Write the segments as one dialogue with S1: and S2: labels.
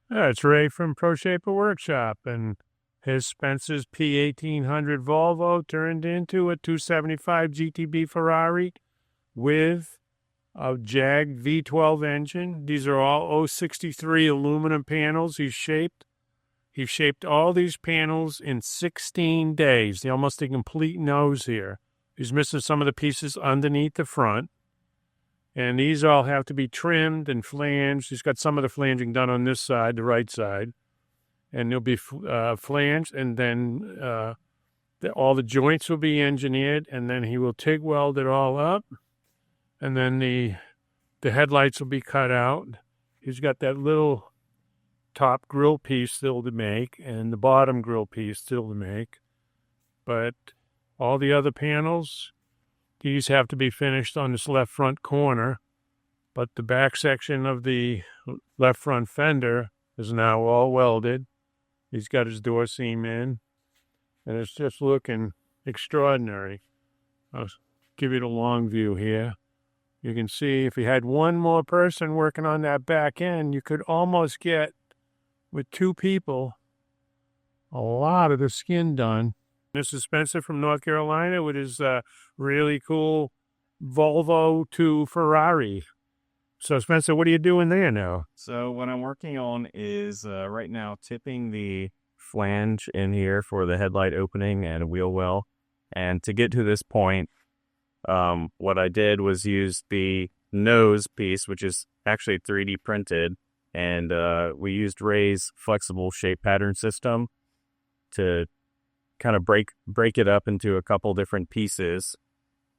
S1: It's Ray from Pro Shaper Workshop, and his Spencer's P1800 Volvo turned into a 275 GTB Ferrari with a Jag V12 engine. These are all 063 aluminum panels he shaped. He shaped all these panels in 16 days. They're almost a complete nose here. He's missing some of the pieces underneath the front. And these all have to be trimmed and flanged. He's got some of the flanging done on this side, the right side. And they'll be flanged, and then all the joints will be engineered, and then he will TIG weld it all up. And then the headlights will be cut out. He's got that little top grill piece still to make, and the bottom grill piece still to make. But all the other panels, these have to be finished on this left front corner, but the back section of the left front fender is now all welded. He's got his door seam in, and it's just looking extraordinary. I'll give you the long view here. You can see if you had one more person working on that back end, you could almost get, with two people, a lot of the skin done. This is Spencer from North Carolina with his really cool Volvo to Ferrari. So, Spencer, what are you doing there now?
S2: So what I'm working on is right now tipping the flange in here for the headlight opening and wheel well. And to get to this point, what I did was use the nose piece, which is actually 3D printed. And we used Ray's flexible shape pattern system to kind of break it up into a couple different pieces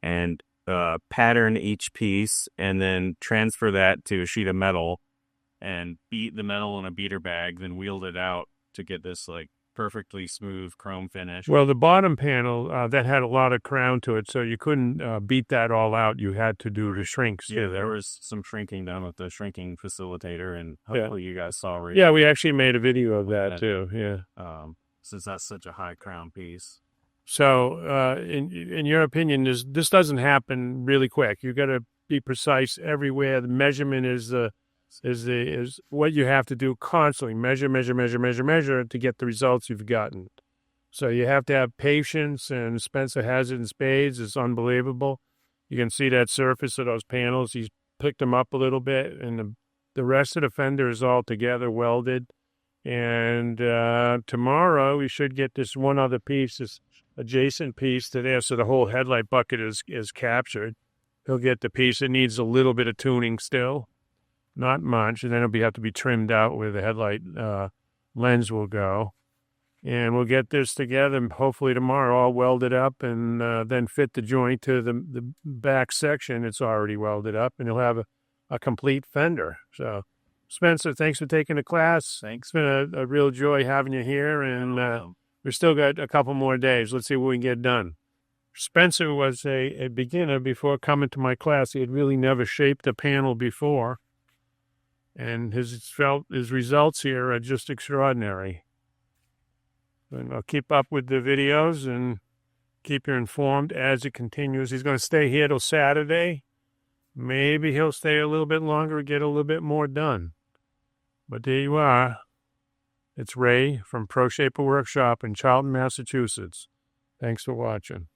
S2: and pattern each piece, and then transfer that to a sheet of metal and beat the metal in a beater bag, then wheeled it out to get this like perfectly smooth chrome finish.
S1: Well, the bottom panel, that had a lot of crown to it, so you couldn't beat that all out. You had to do the shrinks.
S2: Yeah, there was some shrinking done with the shrinking facilitator, and hopefully you guys saw it.
S1: Yeah, we actually made a video of that too, yeah.
S2: Since that's such a high crown piece.
S1: So, in your opinion, this doesn't happen really quick. You got to be precise everywhere. The measurement is what you have to do constantly. Measure to get the results you've gotten. So you have to have patience, and Spencer has it in spades. It's unbelievable. You can see that surface of those panels. He's picked them up a little bit, and the rest of the fender is all together welded. And tomorrow we should get this one other piece, this adjacent piece to there, so the whole headlight bucket is captured. He'll get the piece. It needs a little bit of tuning still, not much, and then it'll have to be trimmed out where the headlight lens will go. And we'll get this together, hopefully tomorrow, all welded up, and then fit the joint to the back section. It's already welded up, and he'll have a complete fender. So, Spencer, thanks for taking the class.
S2: Thanks.
S1: It's been a real joy having you here, and we've still got a couple more days. Let's see what we can get done. Spencer was a beginner before coming to my class. He had really never shaped a panel before, and his results here are just extraordinary. And I'll keep up with the videos and keep you informed as it continues. He's going to stay here till Saturday. Maybe he'll stay a little bit longer, get a little bit more done. But there you are. It's Ray from Pro Shaper Workshop in Charlton, Massachusetts. Thanks for watching.